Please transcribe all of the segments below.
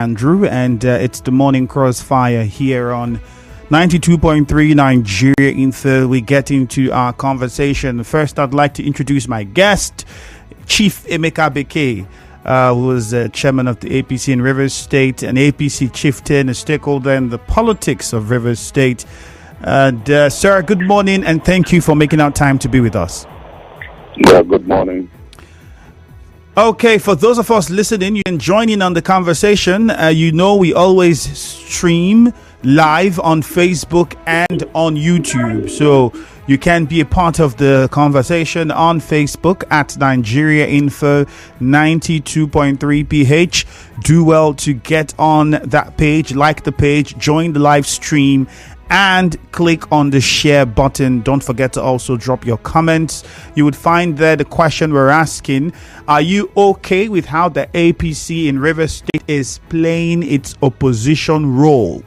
Andrew, and it's the morning crossfire here on 92.3 Nigeria Info. We get into our conversation. First, I'd like to introduce my guest, Chief Emeka Beke, who is chairman of the APC in Rivers State, an APC chieftain, a stakeholder in the politics of Rivers State. Sir, good morning, and thank you for making out time to be with us. Yeah, good morning. Okay, for those of us listening and joining on the conversation, we always stream live on Facebook and on YouTube. So you can be a part of the conversation on Facebook at Nigeria Info 92.3 PH. Do well to get on that page, like the page, join the live stream, and click on the share button. Don't forget to also drop your comments. You would find there the question we're asking: are you okay with how the APC in Rivers State is playing its opposition role?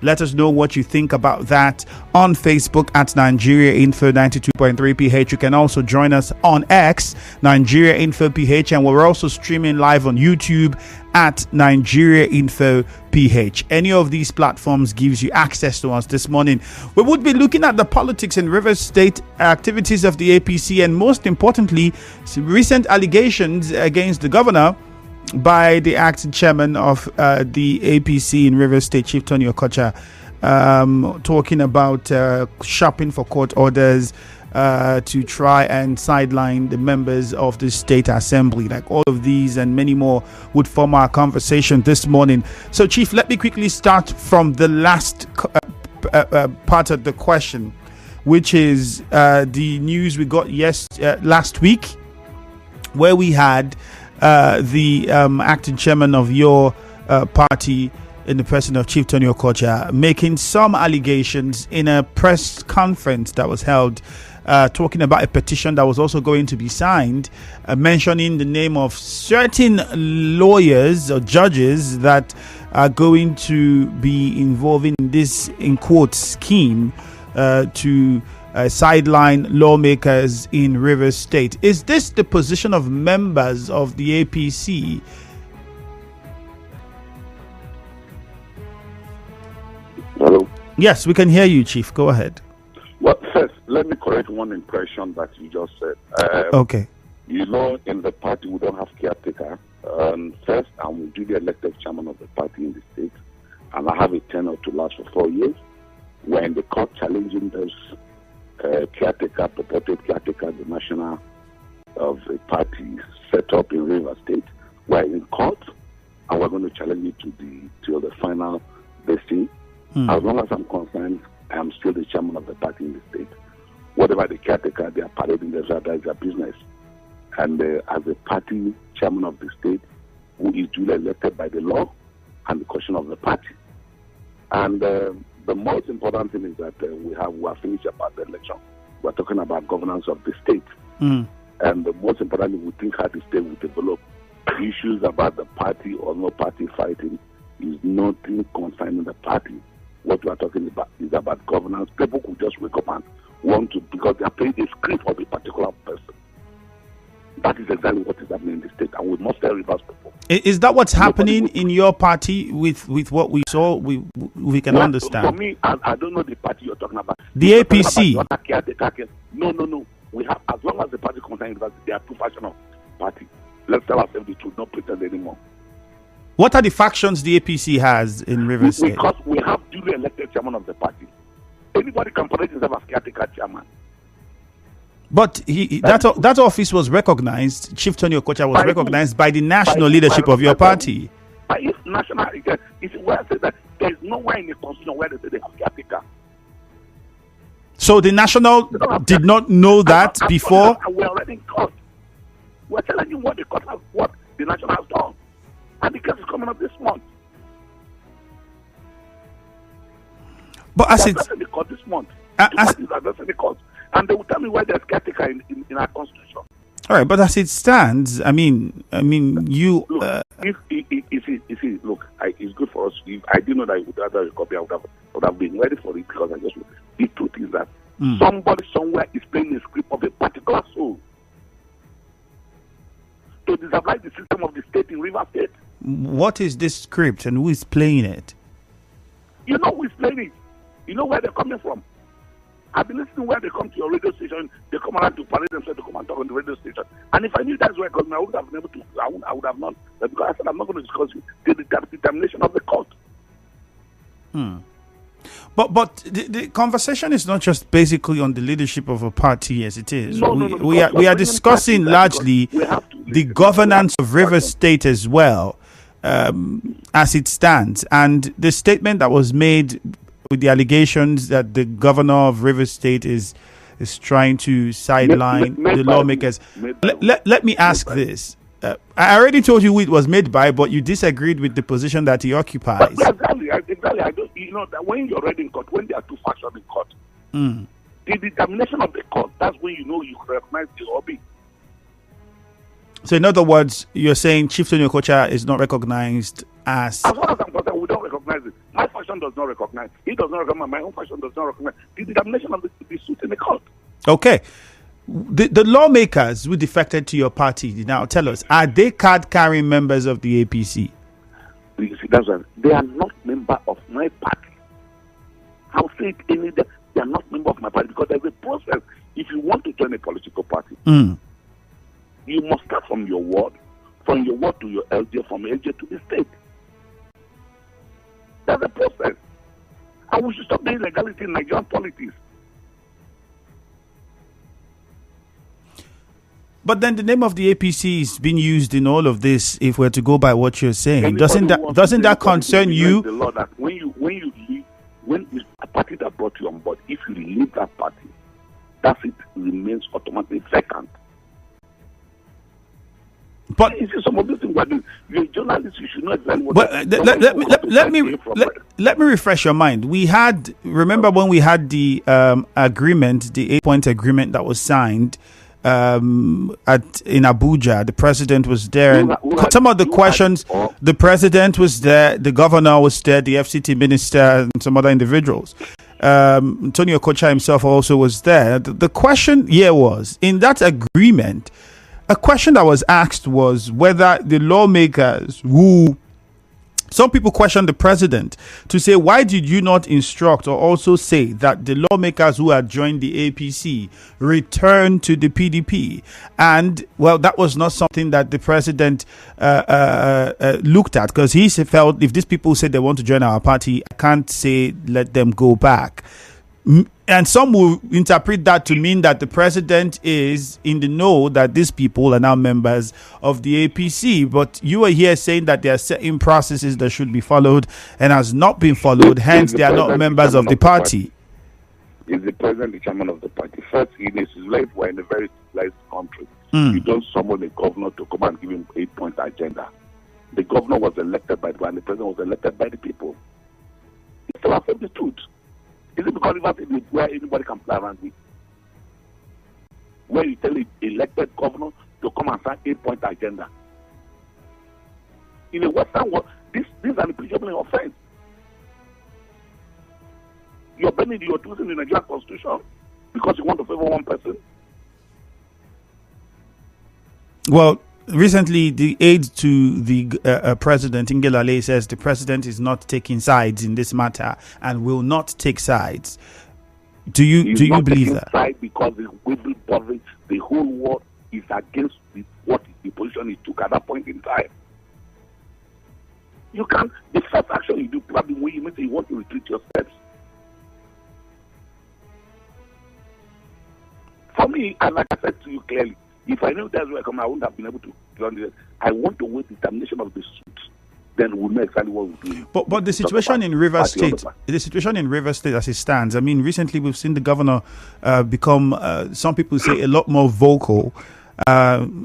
Let us know what you think about that on Facebook at Nigeria Info 92.3 PH. You can also join us on X, Nigeria Info PH, and we're also streaming live on YouTube at Nigeria Info PH. Any of these platforms gives you access to us this morning. We would be looking at the politics in Rivers State, activities of the APC, and most importantly, recent allegations against the governor by the acting chairman of the APC in Rivers State, Chieftain Okocha, talking about shopping for court orders to try and sideline the members of the state assembly. Like all of these and many more would form our conversation this morning. So, Chief, let me quickly start from the last part of the question, which is the news we got last week, where we had the acting chairman of your party, in the person of Chieftain Okocha, making some allegations in a press conference that was held, talking about a petition that was also going to be signed, mentioning the name of certain lawyers or judges that are going to be involved in this, in quotes, scheme to sideline lawmakers in Rivers State. Is this the position of members of the APC? Hello? Yes, we can hear you, Chief. Go ahead. Well, first, let me correct one impression that you just said. Okay. You know, in the party, we don't have caretaker. First, I'm duly elected chairman of the party in the state, and I have a tenure to last for 4 years. We're in the court challenging those caretaker, purported caretaker, the national of the party set up in Rivers State. We're in court, and we're going to challenge it to the final listing. As long as I'm concerned, I am still the chairman of the party in the state. Whatever the caretaker, they are parading their business. And as a party chairman of the state, who is duly elected by the law and the question of the party. And the most important thing is that we are finished about the election. We're talking about governance of the state. And the most important thing, we think how the state will develop. Issues about the party or no party fighting is nothing concerning the party. What we are talking about is about governance. People could just wake up and want to, because they are paying a script of a particular person. That is exactly what is happening in the state, and we must tell Rivers people. Is that what's happening in your party with what we saw? We can understand. For me, I don't know the party you're talking about. The APC. No. We have, as long as the party concerns Rivers, they are two factions of party. Let's tell ourselves the truth, not pretend anymore. What are the factions the APC has in Rivers State? Because we have duly elected chairman of the party. Anybody can parade himself as caretaker chairman. But that office was recognized, Chieftain Okocha was recognized by the national leadership of your party. But if national, it's where I say that there is nowhere in the constitution where they say they have caretaker. So the national did not know that before? We're already in court. We're telling you what the court has, what the national has done. And the case is coming up this month. But as it's in the court this month, in the court, and they will tell me why there's caretaker in our constitution. All right, but as it stands, I mean, you. Look, it's good for us. If I didn't know that you would have a copy, I would have been ready for it, because the truth is that somebody somewhere is playing the script of a particular soul to disablage the system of the state in Rivers State. What is this script and who is playing it? You know who is playing it. You know where they're coming from. I've been listening where they come to your radio station. They come around to parade themselves to come and talk on the radio station. And if I knew that's where coming, I would have been able to. I would have not. But because I said I'm not going to discuss the determination of the court. But the conversation is not just basically on the leadership of a party as it is. No, we are discussing largely the governance of Rivers State as well, as it stands. And the statement that was made with the allegations that the governor of Rivers State is trying to sideline the lawmakers. Let me ask this. I already told you who it was made by, but you disagreed with the position that he occupies. Exactly. I don't, you know that when you're already in court, when there are two factions in court, the determination of the court, that's when you know you recognize the hobby. So, in other words, you're saying Chieftain Okocha is not recognized as. As far as I'm concerned, we don't recognize it. My faction does not recognize. He does not recognize. My own faction does not recognize the determination of the suit in the court. Okay. The lawmakers who defected to your party, now tell us, are they card-carrying members of the APC? You see, that's right. They are not members of my party. I'll say it they are not members of my party because there's a process. If you want to join a political party, you must start from your ward to your LJ, from LJ to the state. That's a process. And we should stop the illegality in Nigerian politics. But then the name of the APC is being used in all of this. If we're to go by what you're saying, doesn't that concern you? The law that when you leave, when it's a party that brought you on board, if you leave that party, that it remains automatically vacant. But you see, some of these things, you're a journalist, you should know exactly what. But let me refresh your mind. Remember when we had the agreement, the 8-point agreement that was signed. In Abuja, the president was there, and some of the questions, the president was there, the governor was there, the FCT minister, and some other individuals. Antonio Okocha himself also was there. The question here was, in that agreement, a question that was asked was whether the lawmakers who some people question the president to say, why did you not instruct or also say that the lawmakers who had joined the APC return to the PDP? And, well, that was not something that the president looked at, because he felt if these people said they want to join our party, I can't say let them go back. And some will interpret that to mean that the president is in the know that these people are now members of the APC. But you are here saying that there are certain processes that should be followed and has not been followed. Hence, they are not members of the party. Is the president the chairman of the party? First, in his life, we're in a very civilized country. You don't summon a governor to come and give him 8-point agenda. The governor was elected by the and the president was elected by the people. It's still affect the truth. Is it because it's where anybody can play around with? Where you tell an elected governor to come and sign 8-point agenda. In the Western world, this is an impeachable offense. You're bending your tools in the Nigerian Constitution because you want to favor one person. Well, recently, the aide to the president, Ngelale, says the president is not taking sides in this matter and will not take sides. Do you believe that? Side because the whole world is against what the position he took at that point in time. You can't. The first action you do probably when you say you want to retreat your steps. For me, and like I said to you clearly, if I knew that's where I come, I wouldn't have been able to run this. I want to wait the determination of the suit. Then we'll know exactly what we're doing. But the situation in Rivers State, as it stands, I mean, recently we've seen the governor become, some people say, a lot more vocal,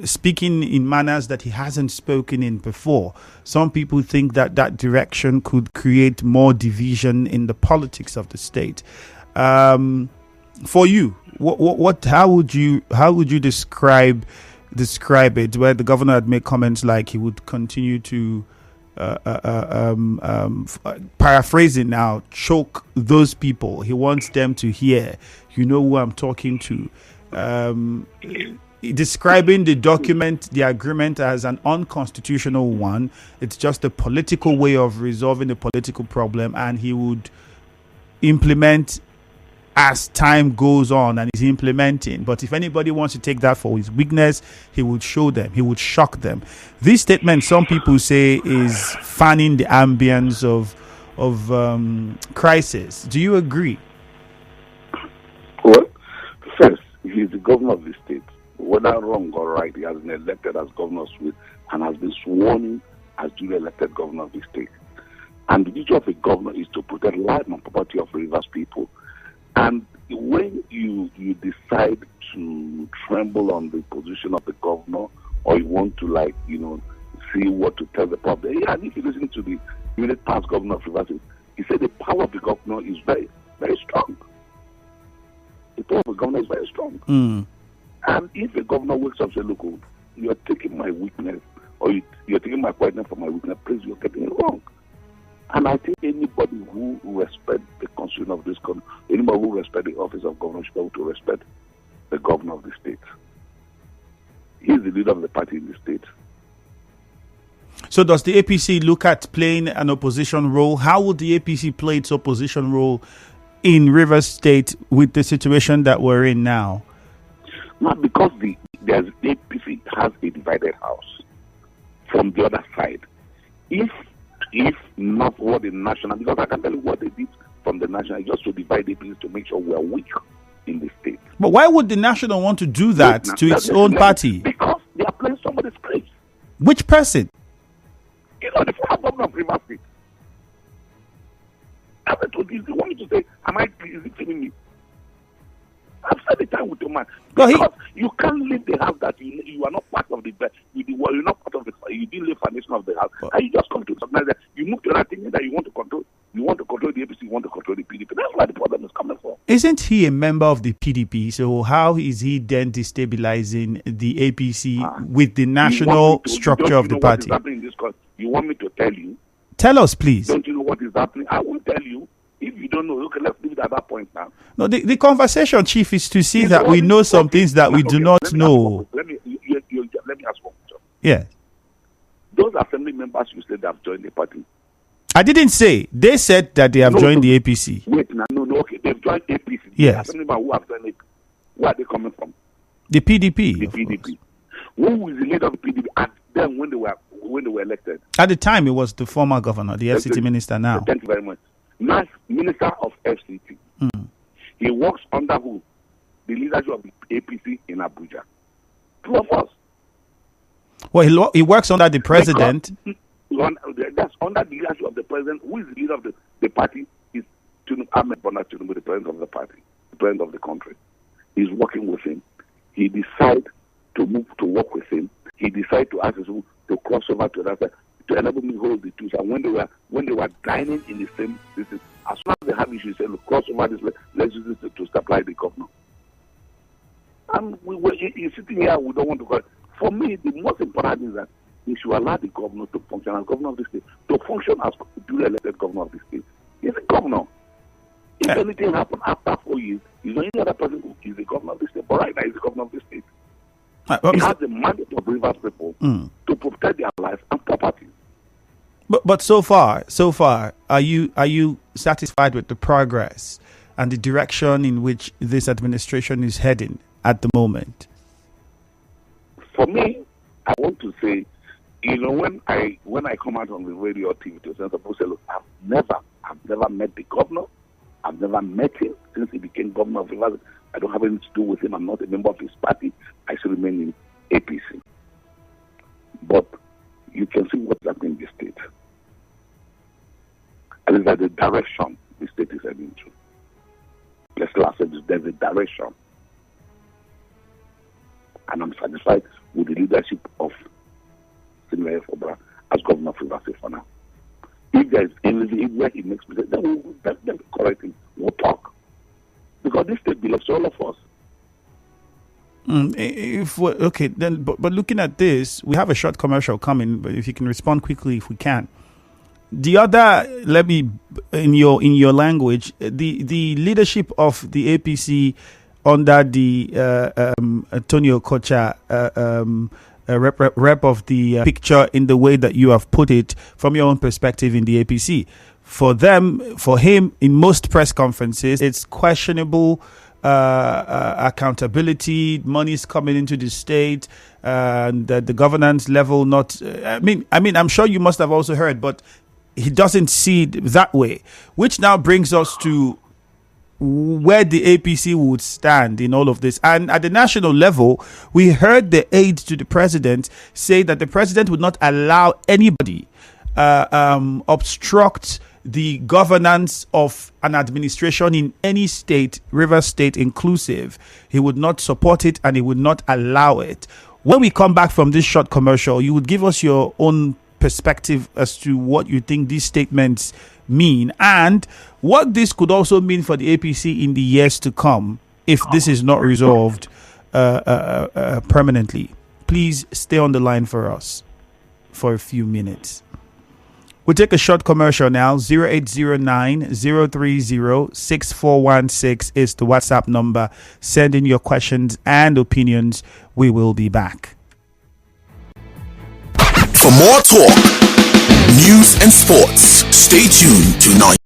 speaking in manners that he hasn't spoken in before. Some people think that direction could create more division in the politics of the state. For you, how would you describe it? Where the governor had made comments like he would continue to, paraphrasing now, choke those people. He wants them to hear. You know who I'm talking to. describing the document, the agreement, as an unconstitutional one. It's just a political way of resolving a political problem, and he would implement as time goes on, and he's implementing. But if anybody wants to take that for his weakness, he would show them, he would shock them. This statement, some people say, is fanning the ambience of crisis. Do you agree? Well, first, he's the governor of the state. Whether wrong or right, he has been elected as governor and has been sworn in as duly elected governor of the state. And the duty of a governor is to protect life and property of Rivers people. And when you decide to tremble on the position of the governor, or you want to see what to tell the public, and if you listen to the minute past governor of Rivers, he said the power of the governor is very, very strong. The power of the governor is very strong. And if a governor wakes up and says, look, you're taking my weakness, or you're taking my quietness for my weakness, please, you're getting it wrong. And I think anybody who respects the constitution of this country, anybody who respects the office of governor should be able to respect the governor of the state. He's the leader of the party in the state. So does the APC look at playing an opposition role? How would the APC play its opposition role in Rivers State with the situation that we're in now? Not because the APC has a divided house from the other side. If not what the national, because I can tell you what they did from the national, just to divide the APC to make sure we are weak in the state. But why would the national want to do that to its own party? Because they are playing somebody's place. Which person? The former governor of Rivers State. I told you, you want me to say, is it killing me? I've said the time with your man. Because you can't leave the house that you are not part of the you're not part of the, you didn't leave foundation of the house. And you just come to recognize that you move to that thing that you want to control. You want to control the APC, you want to control the PDP. That's why the problem is coming from. Isn't he a member of the PDP? So how is he then destabilizing the APC with the national structure of the party? You want me to tell you? Tell us, please. Don't you know what is happening? I will tell you. If you don't know, okay, let's leave it at that point now. No, the conversation, Chief, is to see that we know some things that we do not know. Let me ask one question. Yeah. Those assembly members you said have joined the party. I didn't say. They said that they have joined the APC. Wait, no, okay. They've joined APC. Yes. The assembly members who have joined APC. Where are they coming from? The PDP. The PDP. Who was the leader of the PDP at them when they were elected? At the time, it was the former governor, the FCT minister now. Thank you very much. Now, Minister of FCT. He works under who? The leadership of the APC in Abuja. Two of us. Well, he works under the president. That's under the leadership of the president. Who is the leader of the party? Is Ahmed Bola Tinubu, the president of the party, the president of the country. He's working with him. He decided to move to work with him. He decided to ask us to cross over to that side, to enable me to hold the two. And when they were dining in the same, as soon as they have issues, they say, look, cross over this, let's use this to supply the governor. And he's sitting here, we don't want to go. For me, the most important thing is that we should allow the governor to function as governor of the state, to function as duly elected governor of the state. He's a governor. If anything happens after 4 years, he's not any other person who is the governor of the state. But right now, he's the governor of the state. He has the mandate of Rivers people to protect their lives and property. But so far, are you satisfied with the progress and the direction in which this administration is heading at the moment? For me, I want to say, when I come out on the radio or TV to say, look, I've never met the governor. I've never met him since he became governor of Rivers. I don't have anything to do with him. I'm not a member of his party. I should remain in APC. But you can see what's happening in the state. And it's like the direction the state is heading to. Let's last say there's a direction. And I'm satisfied with the leadership of Senator Obra as governor of Rivers State for now. If there is anything where he makes mistakes, then we'll correct him. We'll talk. Because this state belongs to all of us. But looking at this, we have a short commercial coming. But if you can respond quickly, if we can. The other, in your language, the leadership of the APC under the Antonio Kocha rep of the picture in the way that you have put it from your own perspective in the APC. For him, in most press conferences, it's questionable accountability, money's coming into the state, and the governance level not. I mean, I'm sure you must have also heard, but he doesn't see it that way, which now brings us to where the APC would stand in all of this. And at the national level, we heard the aide to the president say that the president would not allow anybody obstruct the governance of an administration in any state, Rivers State inclusive. He would not support it and he would not allow it. When we come back from this short commercial, you would give us your own perspective as to what you think these statements mean and what this could also mean for the APC in the years to come if this is not resolved permanently. Please stay on the line for us for a few minutes. We'll take a short commercial now. 0809-030-6416 is the WhatsApp number. Send in your questions and opinions. We will be back. For more talk, news and sports, stay tuned to 9.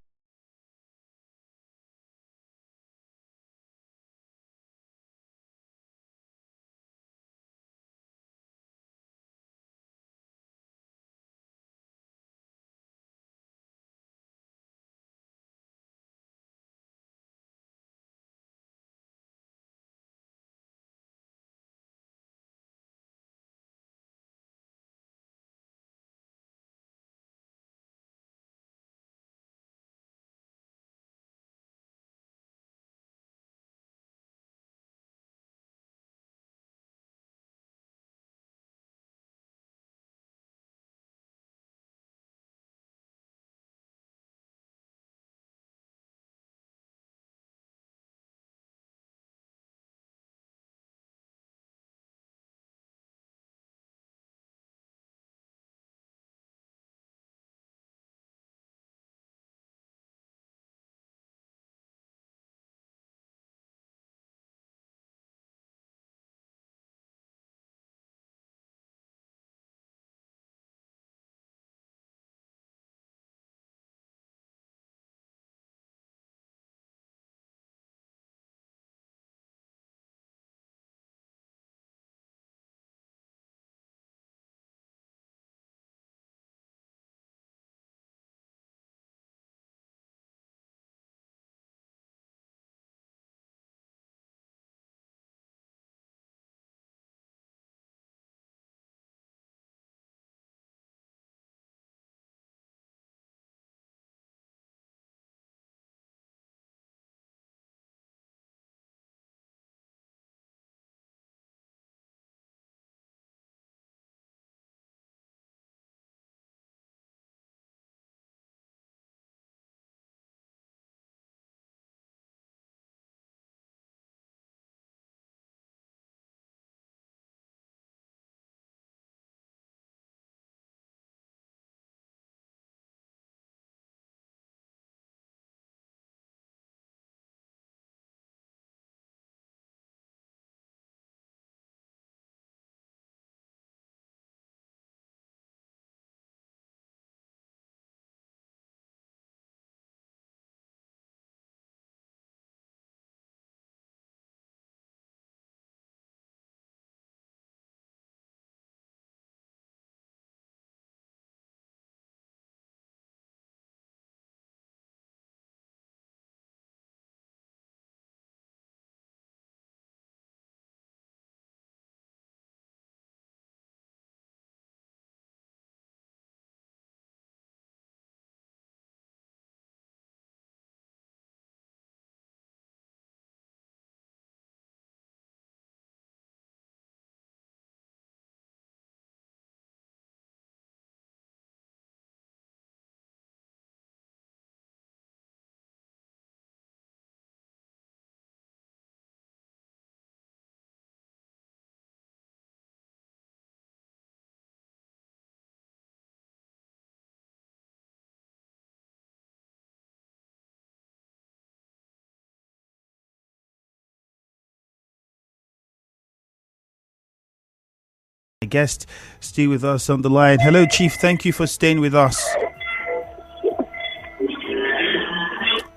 guest still with us on the line. Hello, Chief. Thank you for staying with us.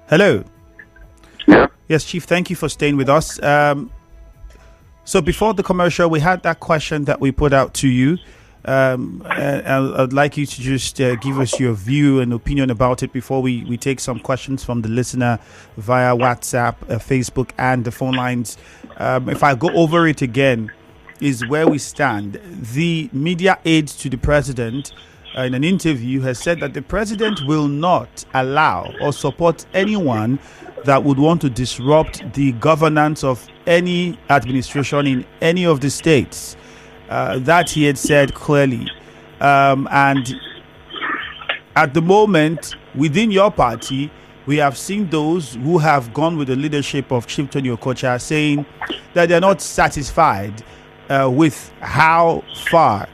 Hello. Yeah. Yes, Chief. Thank you for staying with us. So before the commercial, we had that question that we put out to you. I'd like you to just give us your view and opinion about it before we take some questions from the listener via WhatsApp, Facebook, and the phone lines. If I go over it again, is where we stand. The media aide to the president in an interview has said that the president will not allow or support anyone that would want to disrupt the governance of any administration in any of the states. That he had said clearly. And at the moment, within your party, we have seen those who have gone with the leadership of Chieftain Okocha saying that they're not satisfied with how far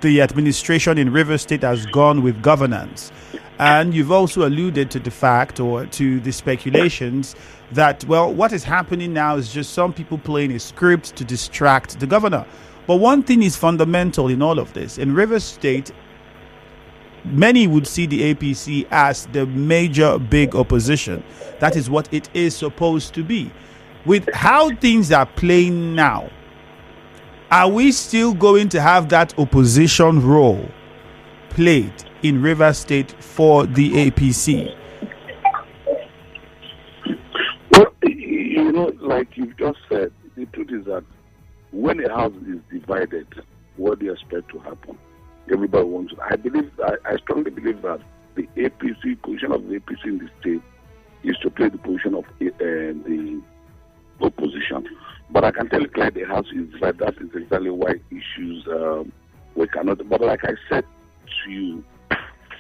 the administration in Rivers State has gone with governance. And you've also alluded to the fact or to the speculations that, well, what is happening now is just some people playing a script to distract the governor. But one thing is fundamental in all of this. In Rivers State, many would see the APC as the major big opposition. That is what it is supposed to be. With how things are playing now, are we still going to have that opposition role played in Rivers State for the APC? Well, like you've just said, the truth is that when a house is divided, what do you expect to happen? Everybody wants it. I strongly believe that the APC, position of the APC in the state is to play the position of the opposition. But I can tell you clearly the house is divided. That is exactly why issues we cannot. But like I said to you,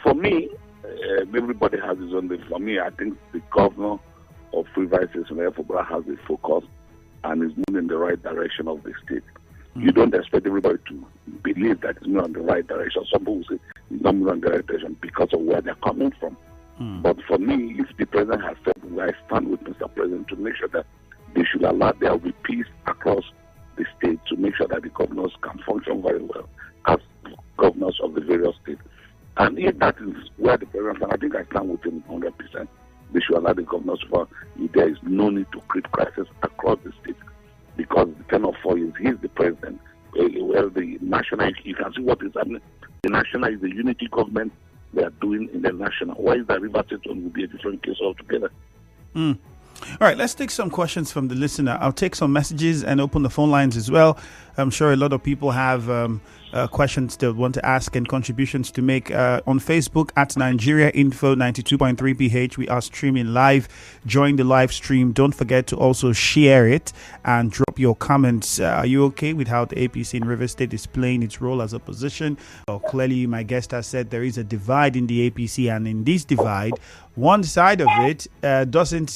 for me, everybody has his own. For me, I think the governor of Rivers State has a focus and is moving in the right direction of the state. You don't expect everybody to believe that it's not in the right direction. Some people will say it's not moving in the right direction because of where they're coming from. But for me, if the president has said, I stand with Mr. President to make sure that they should allow there will be peace across the state to make sure that the governors can function very well as governors of the various states. And if that is where the president, and I think I stand with him 100%, they should allow the governors for if there is no need to create crisis across the state because the 10 or 4 years, he's the president. Well, the national, you can see what is happening. The national is the unity government they are doing in the national. Why is that River State will be a different case altogether? All right, let's take some questions from the listener. I'll take some messages and open the phone lines as well. I'm sure a lot of people have questions they want to ask and contributions to make. On Facebook at Nigeria Info 92.3 PH, we are streaming live. Join the live stream. Don't forget to also share it and drop your comments. Are you okay with how the APC in Rivers State is playing its role as opposition? Well, clearly, my guest has said there is a divide in the APC, and in this divide, one side of it doesn't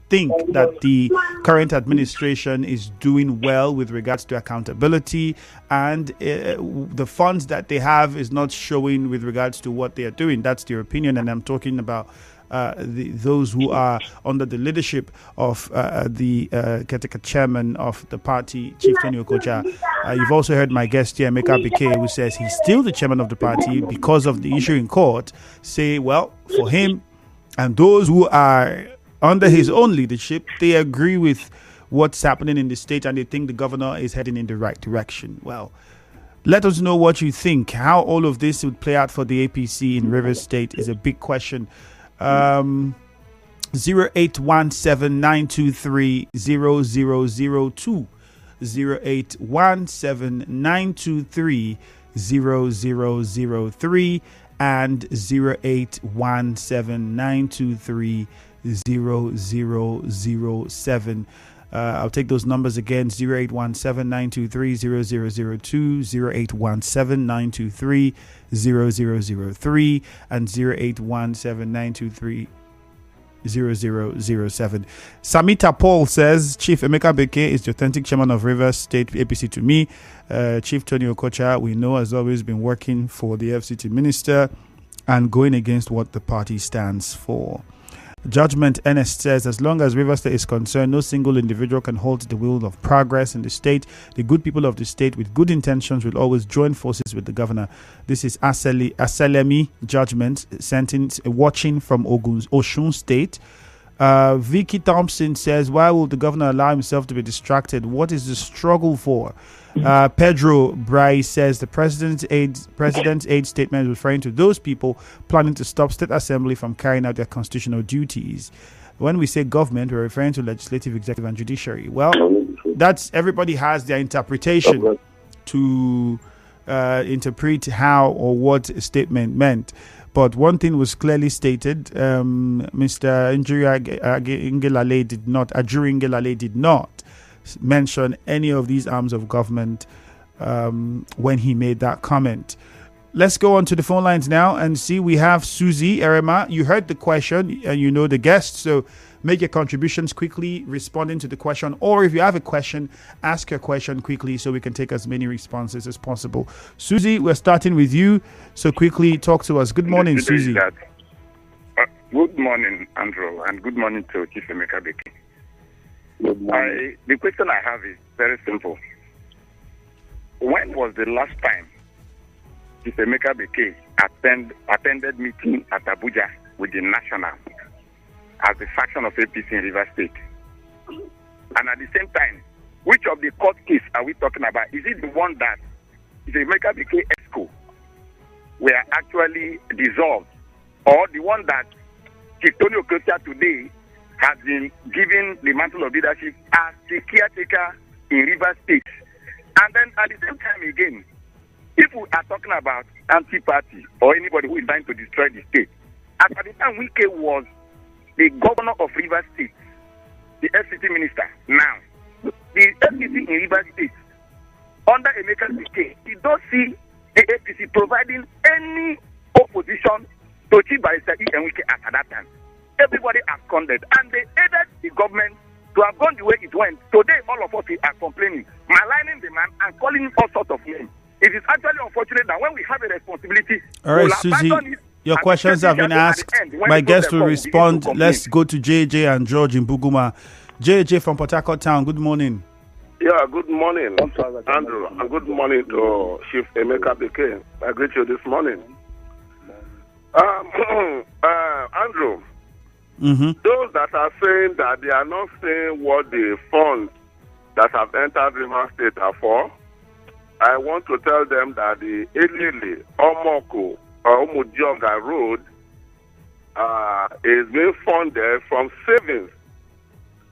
think that the current administration is doing well with regards to accountability, and the funds that they have is not showing with regards to what they are doing. That's their opinion, and I'm talking about those who are under the leadership of the caretaker chairman of the party, Chieftain Okocha. You've also heard my guest here, Emeka Beke, who says he's still the chairman of the party because of the issue in court. Say, well, for him and those who are under his own leadership, they agree with what's happening in the state and they think the governor is heading in the right direction. Well, let us know what you think. How all of this would play out for the APC in Rivers State is a big question. 0817-923-0002, 0817-923-0003, and 0817-923-0007. I'll take those numbers again: 0817-923-0002, 0817-923-0003, and 0817-923-0007. Samita Paul says, Chief Emeka Beke is the authentic chairman of Rivers State APC to me. Chief Tony Okocha, we know, has always been working for the FCT minister and going against what the party stands for. Judgment Ernest says, as long as Rivers State is concerned, no single individual can halt the wheel of progress in the state. The good people of the state with good intentions will always join forces with the governor. This is Aselemi Judgment, sentence watching from Osun State. Vicky Thompson says, why will the governor allow himself to be distracted? What is the struggle for? Pedro Bryce says the president's aid statement is referring to those people planning to stop state assembly from carrying out their constitutional duties. When we say government, we're referring to legislative, executive, and judiciary. Well, that's everybody has their interpretation to interpret how or what a statement meant. But one thing was clearly stated: Mr. Ajuri Ngelale did not mention any of these arms of government when he made that comment. Let's go on to the phone lines now and see. We have Susie Erema. You heard the question and you know the guest, so make your contributions quickly, responding to the question. Or if you have a question, ask your question quickly so we can take as many responses as possible. Susie, we're starting with you, so quickly talk to us. Good morning, Susie. Good morning, Andrew, and good morning to Chief Emeka Beke. The question I have is very simple. When was the last time Chief Emeka Beke attended meeting at Abuja with the National as the faction of APC in Rivers State? And at the same time, which of the court case are we talking about? Is it the one that Chief Emeka Beke ESCO were actually dissolved, or the one that Chieftain today has been given the mantle of leadership as the caretaker in Rivers State? And then at the same time again, if we are talking about anti-party or anybody who is trying to destroy the state, at the time Wike was the governor of Rivers State, the FCT minister. Now, the FCT in Rivers State, under Emeka Beke, he don't see the FCT providing any opposition to Chief Barrister Wike at that time. Everybody absconded, and they aided the government to have gone the way it went. Today, all of us are complaining, maligning the man, and calling him all sorts of names. It is actually unfortunate that when we have a responsibility, all right, Susie, your questions have been asked. My guests will respond. Let's go to JJ and George in Buguma. JJ from Port Harcourt Town, good morning. Yeah, good morning, Andrew, and good morning to Chief Emeka Beke. I greet you this morning. Andrew, those that are saying that they are not saying what the funds that have entered Rivers State are for, I want to tell them that the Elili, Omoko, or Omudioga Road is being funded from savings.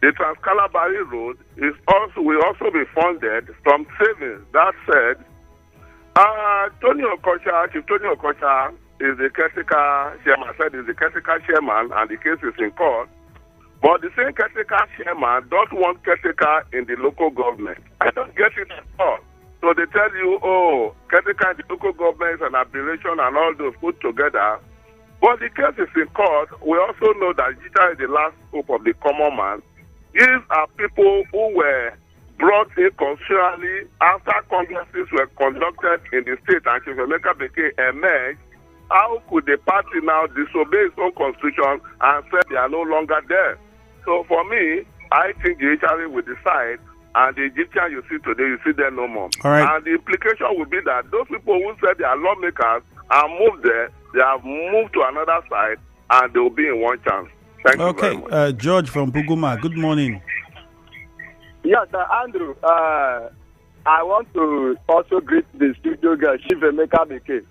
The Trans-Calabari Road will also be funded from savings. That said, Chief Tony Okocha is the caretaker chairman. Is the caretaker chairman, and the case is in court. But the same caretaker chairman don't want caretaker in the local government. I don't get it at all. So they tell you, oh, caretaker in the local government is an aberration and all those put together. But the case is in court. We also know that Jita is the last hope of the common man. These are people who were brought in constitutionally after congresses were conducted in the state and Chief Emeka Beke emerged. How could the party now disobey its own constitution and say they are no longer there? So for me, I think the HRA will decide, and the Egyptian you see today, you see them no more. All right. And the implication will be that those people who said they are lawmakers and moved there, they have moved to another side, and they will be in one chance. Thank you very much. George from Buguma, good morning. Yes, Andrew, I want to also greet the studio guy, Chief Emeka Beke.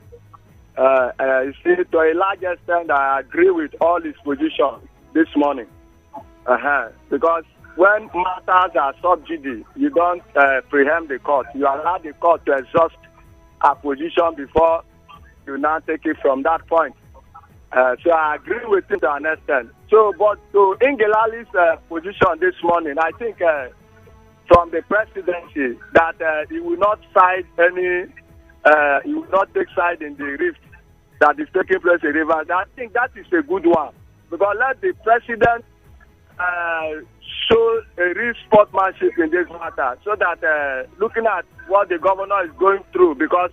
See, to a large extent, I agree with all his positions this morning. Because when matters are sub judice, you don't preempt the court. You allow the court to exhaust a position before you now take it from that point. So I agree with him to an extent. So, but to Ngelale's position this morning, I think from the presidency that he will not side he will not take side in the rift that is taking place in Rivers. I think that is a good one, because let the president show a real sportsmanship in this matter, so that looking at what the governor is going through, because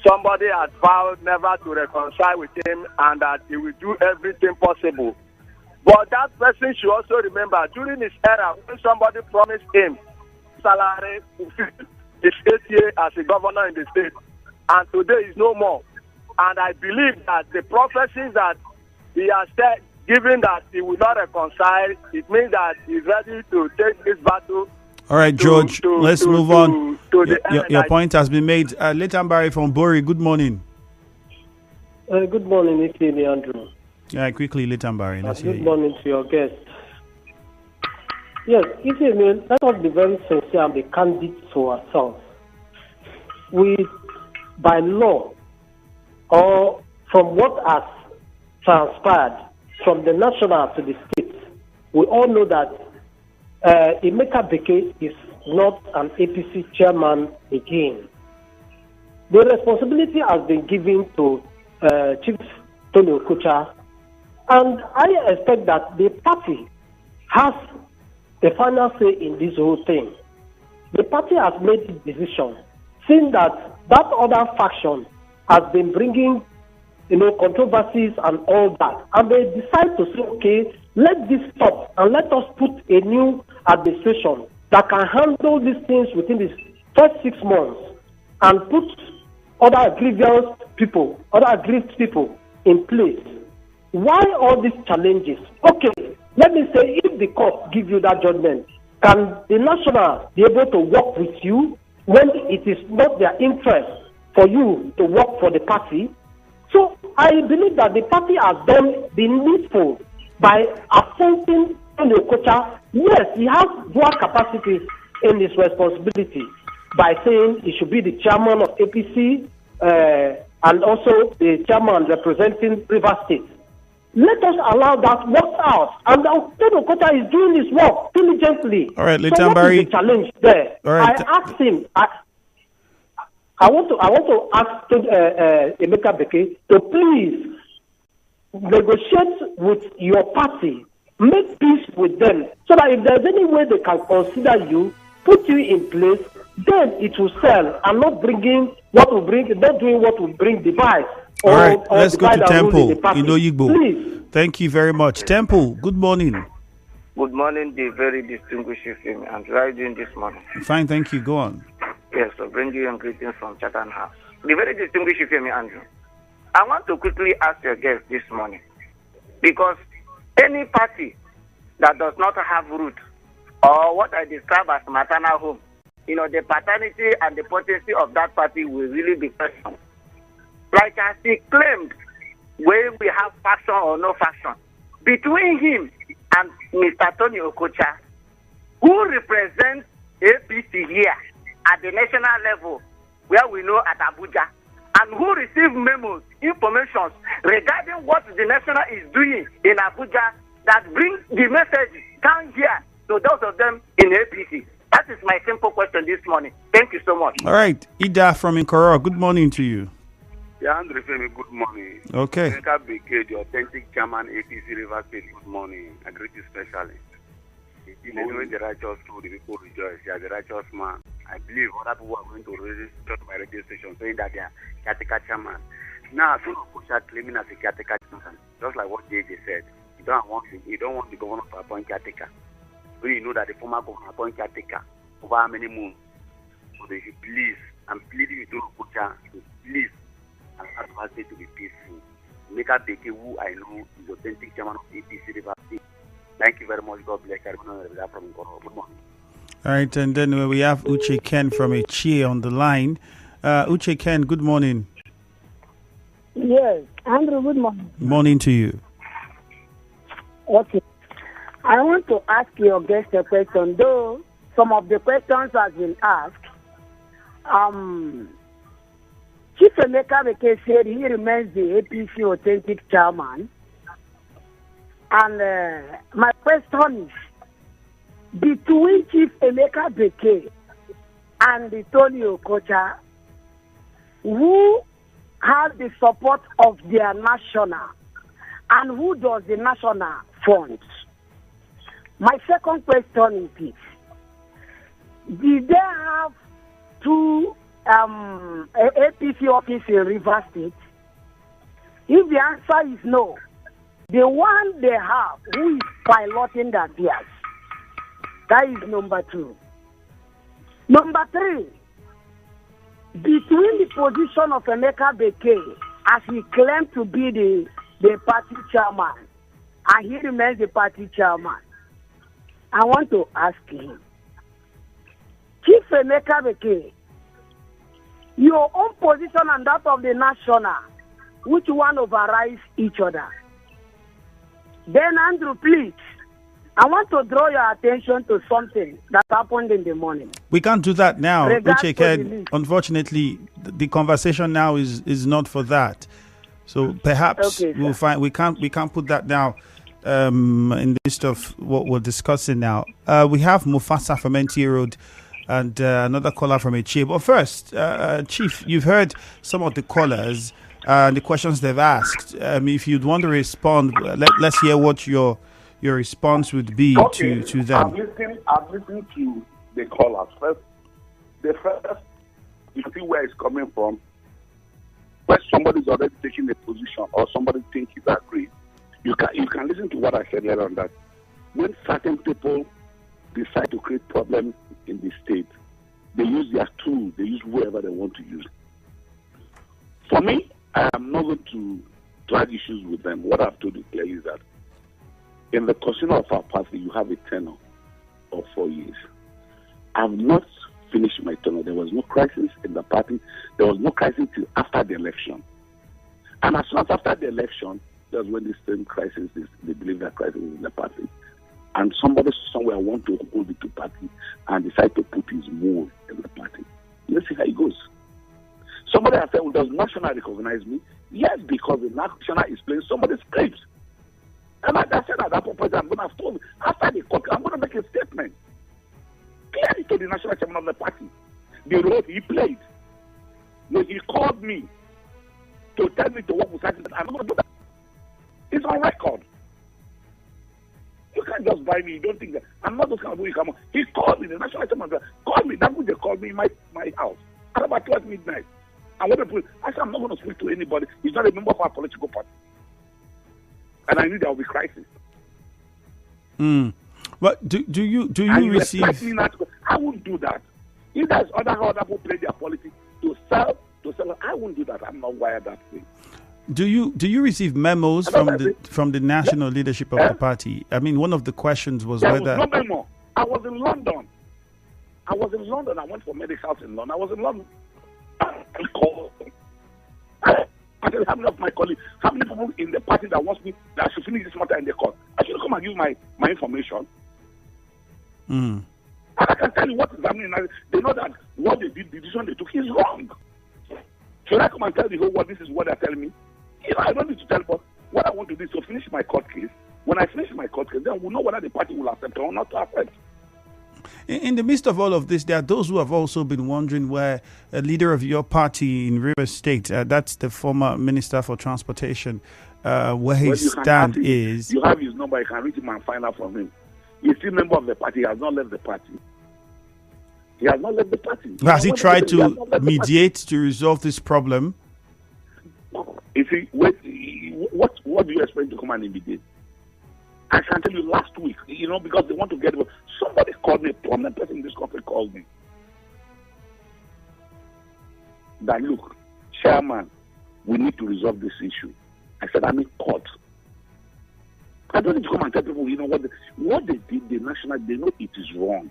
somebody has vowed never to reconcile with him and that he will do everything possible But that person should also remember, during his era, when somebody promised him salary, his 8 years as a governor in the state, and today is no more. And I believe that the prophecies that he has said, given that he will not reconcile, it means that he's ready to take this battle. All right, George, let's move on. Your point has been made. Leighton Barry from Bori, good morning. Good morning, Ifeanyi Andrew. Yeah, quickly, Leighton Barry. Good morning to your guest. Yes, Ifeanyi, let us be very sincere and be candid to ourselves. We, by law, or from what has transpired from the national to the state, we all know that Emeka Beke is not an APC chairman again. The responsibility has been given to Chieftain Okocha, and I expect that the party has the final say in this whole thing. The party has made its decision, seeing that other faction has been bringing, controversies and all that, and they decide to say, okay, let this stop and let us put a new administration that can handle these things within the first 6 months and put other aggrieved people in place. Why all these challenges? Okay, let me say, if the court give you that judgment, can the national be able to work with you when it is not their interest for you to work for the party? So I believe that the party has done the needful by appointing Okocha. Yes, he has dual capacity in his responsibility by saying he should be the chairman of APC and also the chairman representing River State. Let us allow that work out. And Okocha is doing his work diligently. All right, Leighton Barry. So what is the challenge there? All right. I asked him. I want to ask Emeka Beke to please negotiate with your party, make peace with them, so that if there's any way they can consider you, put you in place, then it will sell and not not doing what will bring divide. All right, let's go to Temple in Oyigbo. Please. Thank you very much. Temple, good morning. Good morning, the very distinguished Chieftain. And how are you doing this morning? Fine, thank you. Go on. Yes, so bring you and greetings from Chatham House. The very distinguished Chieftain, Andrew. I want to quickly ask your guest this morning, because any party that does not have root, or what I describe as maternal home, the paternity and the potency of that party will really be questioned. Like as he claimed, where we have faction or no faction, between him and Mr. Tony Okocha, who represents APC here at the national level, where we know at Abuja, and who receive memos, information regarding what the national is doing in Abuja that brings the message down here to those of them in APC. That is my simple question this morning. Thank you so much. All right. Ida from Nkoro, good morning to you. Yeah, Andrew Femi, good morning. Okay. Emeka Beke, the authentic chairman, APC River State, good morning. I greet you specially. In the way the righteous do, the people rejoice. You are the righteous man. I believe other people are going to register my radio station saying that they are caretaker chairman. Now, some of us are claiming as a caretaker chairman, just like what JJ said. You don't want the governor to appoint caretaker. So you know that the former governor appoint caretaker over how many months. So they should please, I'm pleading with Okocha to please allow River State to be peaceful. Emeka Beke, who I know is authentic chairman of APC River State. Thank you very much. God bless everyone from Nkoro. Good morning. All right, and then we have Uche Ken from Echie on the line. Uche Ken, good morning. Yes, Andrew, good morning. Morning to you. Okay. I want to ask your guest a question, though some of the questions have been asked. Chief Emeka Beke said he remains the APC authentic chairman. And my question is, between Chief Emeka Beke and Tony Okocha, who has the support of their national and who does the national fund? My second question is this. Did they have two APC offices in River State? If the answer is no, the one they have who is piloting the affairs. That is number 2. Number 3, between the position of Emeka Beke, as he claimed to be the party chairman, and he remains the party chairman, I want to ask him, Chief Emeka Beke, your own position and that of the national, which one overrides each other? Then, Andrew, please, I want to draw your attention to something that happened in the morning. We can't do that now, Beke. Unfortunately, the conversation now is not for that. So perhaps we'll find we can't put that now in the list of what we're discussing now. We have Mufasa from NTA Road and another caller from Eche. But first, Chief, you've heard some of the callers and the questions they've asked. If you'd want to respond, let's hear what your response would be to them. I'm listening to the callers. First, you see where it's coming from. When somebody's already taking a position or somebody thinks he's agreed, you can listen to what I said earlier on, that when certain people decide to create problems in the state, they use their tools, they use whoever they want to use. For me, I am not going to drag issues with them. What I've told you clearly is that in the constitution of our party, you have a tenure of 4 years. I've not finished my tenure. There was no crisis in the party. There was no crisis till after the election. And as soon as after the election, that's when this same crisis is, they believe that crisis is in the party. And somebody somewhere want to hold it to party and decide to put his mold in the party. Let's see how it goes. Somebody has said, well, does National recognize me? Yes, because the National is playing somebody's script. And I said at that point, I'm going to have told, after the court, I'm going to make a statement clearly to the National Chairman of the party. The role he played. When he called me to tell me to work with him, I'm not going to do that. It's on record. You can't just buy me. You don't think that. I'm not just going to do it. Come on. He called me, the National Chairman called me. That was they called me in my house at about 12 midnight. I said, I'm not going to speak to anybody. He's not a member of our political party. And I knew there would be crisis. But do you receive? I wouldn't do that. If there's other people play their politics to sell, I wouldn't do that. I'm not wired that way. Do you receive memos from the national leadership of the party? I mean, one of the questions was whether there was no memo. I was in London. I went for medicals in London. I was in London. I called. I said, how many of my colleagues, how many people in the party that wants me that I should finish this matter in the court? I should come and give my information. And I can tell you what is happening. They know that what they did, the decision they took is wrong. Should I come and tell the whole world this is what they're telling me? I don't need to tell, but what I want to do is to finish my court case. When I finish my court case, then we'll know whether the party will accept or not to accept. In the midst of all of this, there are those who have also been wondering where a leader of your party in Rivers State, that's the former Minister for Transportation, where his stand is. You have his number, you can reach him and find out from him. He's still a member of the party, he has not left the party. He has not left the party. Has he tried to mediate to resolve this problem? You see, what do you expect to come and mediate? I can tell you last week, because they want to get... Somebody called me, a prominent person in this country called me. That, look, Chairman, we need to resolve this issue. I said, I'm in court. I don't need to come and tell people, what they did, the national, they know it is wrong.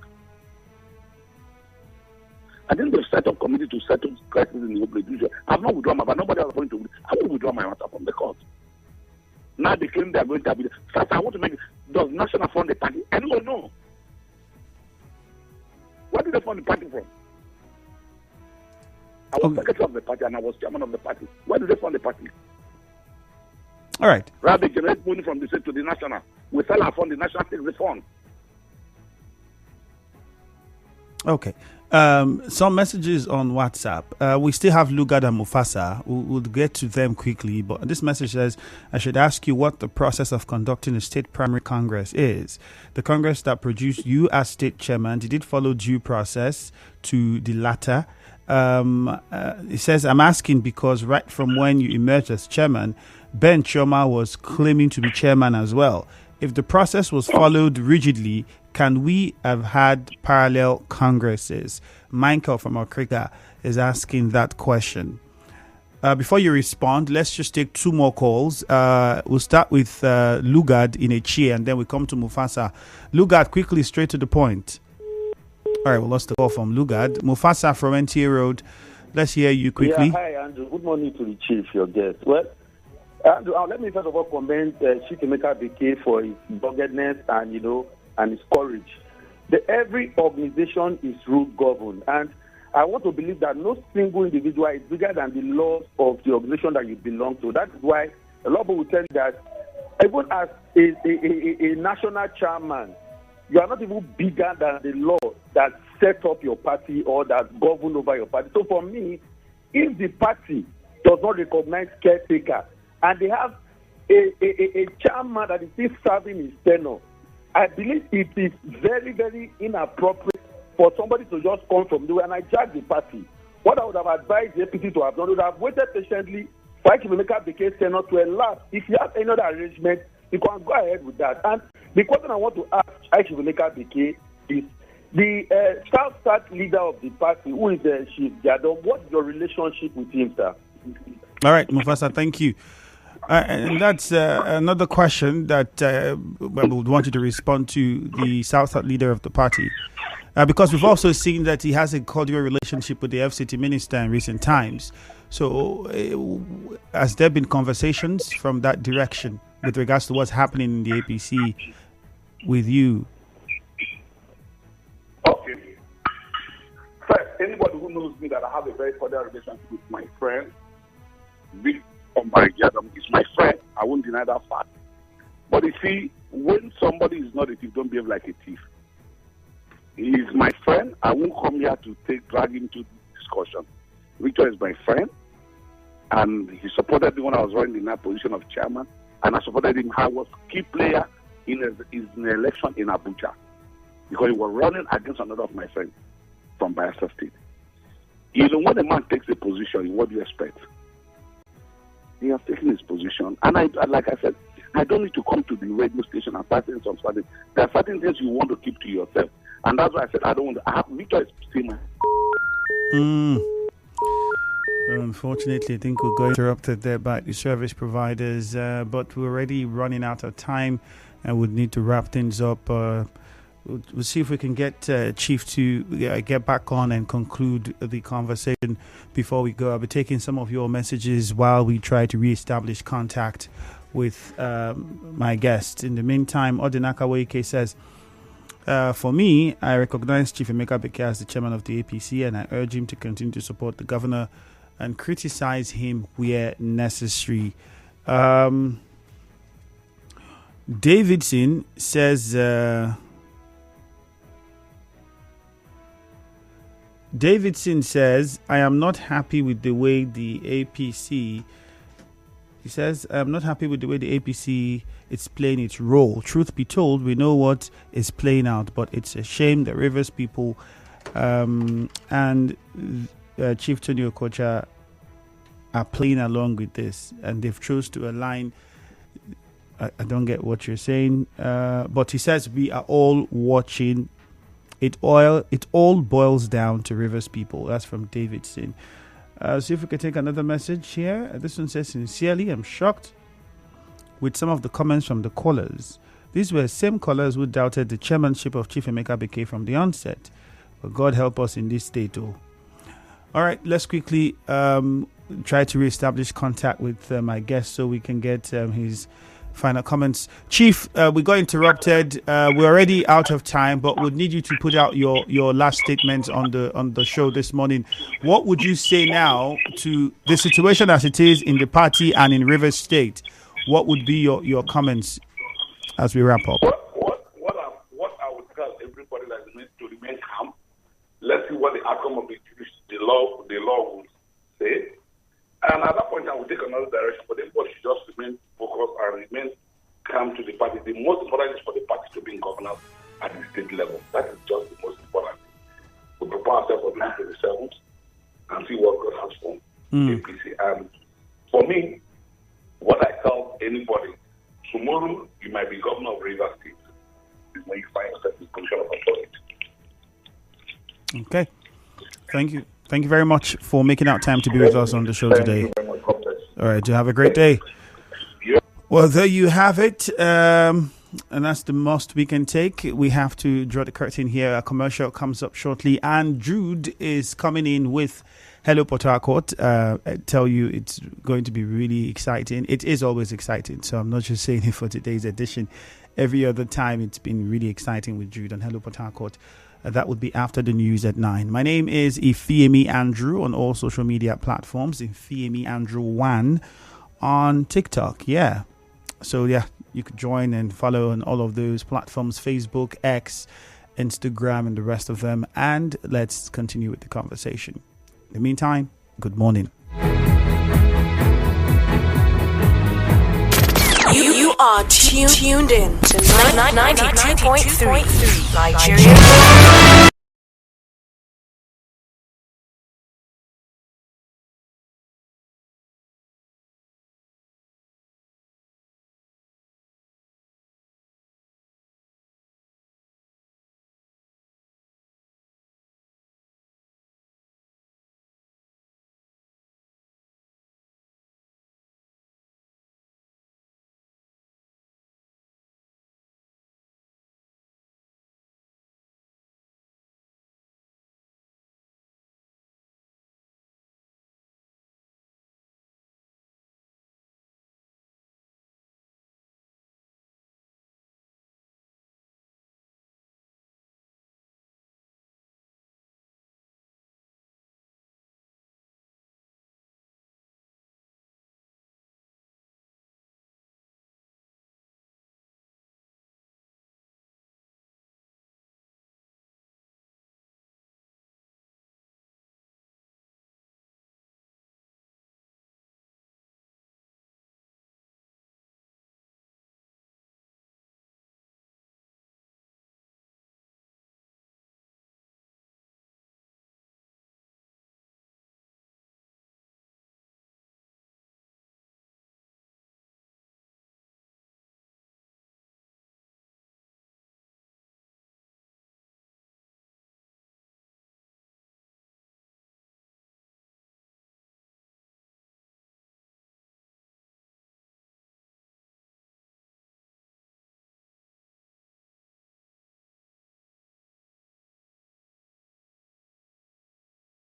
I think they've set up committee to settle crisis in the open. I've not withdrawn but nobody else is going to. I will withdraw my matter from the court. Now they claim they are going to be. First, I want to make. Does National fund the party? I don't know. Where did they fund the party from? I was secretary of the party and I was chairman of the party. Where did they fund the party? All right. Rather, they generate money from the state to the national. We sell our fund, the national takes the fund. Okay. Some messages on WhatsApp. We still have Lugard and Mufasa. We'll get to them quickly. But this message says, I should ask you what the process of conducting a state primary congress is. The congress that produced you as state chairman, did it follow due process to the latter? It says, I'm asking because right from when you emerged as chairman, Ben Choma was claiming to be chairman as well. If the process was followed rigidly, can we have had parallel congresses? Michael from Okrika is asking that question. Before you respond, let's just take two more calls. We'll start with Lugard in a chair, and then we come to Mufasa. Lugard, quickly, straight to the point. All right, we lost the call from Lugard. Mufasa from NTA Road. Let's hear you quickly. Yeah, hi, Andrew. Good morning to the chief, your guest. Well, Andrew, let me first of all commend Chief Emeka Beke for his doggedness and his courage. Every organization is rule governed, and I want to believe that no single individual is bigger than the laws of the organization that you belong to. That is why a lot of people will tell you that even as a national chairman, you are not even bigger than the law that set up your party or that govern over your party. So for me, if the party does not recognize caretaker and they have a chairman that is still serving his tenure, I believe it is very, very inappropriate for somebody to just come from nowhere and hijack the party. What I would have advised the APC to have done would have waited patiently for Chief Emeka Beke's tenure to elapse. If you have any other arrangement, you can go ahead with that. And the question I want to ask Chief Emeka Beke is the South leader of the party, who is Chief Jadon. What's your relationship with him, sir? All right, Mufasa, thank you. And that's another question that we would want you to respond to, the South leader of the party. Because we've also seen that he has a cordial relationship with the FCT minister in recent times. So has there been conversations from that direction with regards to what's happening in the APC with you? Okay. First, anybody who knows me that I have a very cordial relationship with my friend, Beke is my friend. I won't deny that fact. But you see, when somebody is not a thief, don't behave like a thief. He is my friend. I won't come here to drag him to the discussion. Victor is my friend, and he supported me when I was running in that position of chairman, and I supported him. I was key player in an election in Abuja because he was running against another of my friends from Bayelsa State. You know, when a man takes a position, what do you expect? He has taken his position, and like I said, I don't need to come to the radio station and start saying something. There are certain things you want to keep to yourself. And that's why I said I don't want to. I have Victor is still my. Unfortunately, I think we're going interrupted there by the service providers, but we're already running out of time and would need to wrap things up. We'll see if we can get Chief to get back on and conclude the conversation before we go. I'll be taking some of your messages while we try to reestablish contact with my guest. In the meantime, Odinaka Weke says, for me, I recognize Chief Emeka Beke as the chairman of the APC, and I urge him to continue to support the governor and criticize him where necessary. Davidson says, I am not happy with the way the APC. He says, I'm not happy with the way the APC is playing its role. Truth be told, we know what is playing out, but it's a shame that Rivers people and Chieftain Okocha are playing along with this, and they've chose to align. I don't get what you're saying, but he says we are all watching. It all boils down to Rivers people. That's from Davidson. See if we can take another message here. This one says, sincerely, I'm shocked with some of the comments from the callers. These were same callers who doubted the chairmanship of Chief Emeka Beke from the onset. But God help us in this state, oh. All right, let's quickly try to reestablish contact with my guest so we can get his final comments. Chief, we got interrupted. We're already out of time, but we'd need you to put out your last statement on the show this morning. What would you say now to the situation as it is in the party and in Rivers State? What would be your comments as we wrap up? What I would tell everybody that is to remain calm. Let's see what the outcome of the law will say. And at that point, I will take another direction for them. But should just remain focused and remain calm to the party. The most important is for the party to be in governance at the state level. That is just the most important thing. We prepare ourselves for 2027 and see what God has for APC. And for me, What I tell anybody, tomorrow you might be governor of Rivers State. Is when you find yourself in position of authority. Okay. Thank you. Thank you very much for making out time to be with us on the show today. All right. Do have a great day. Well, there you have it. And that's the most we can take. We have to draw the curtain here. A commercial comes up shortly. And Jude is coming in with Hello Port Harcourt. I tell you, it's going to be really exciting. It is always exciting. So I'm not just saying it for today's edition. Every other time, it's been really exciting with Jude and Hello Port Harcourt. That would be after the news at 9. My name is Ifeemi Andrew on all social media platforms. Ifeemi Andrew 1 on TikTok. Yeah. So, yeah, you could join and follow on all of those platforms, Facebook, X, Instagram, and the rest of them. And let's continue with the conversation. In the meantime, good morning. You are tuned in to 92.3 Nigeria.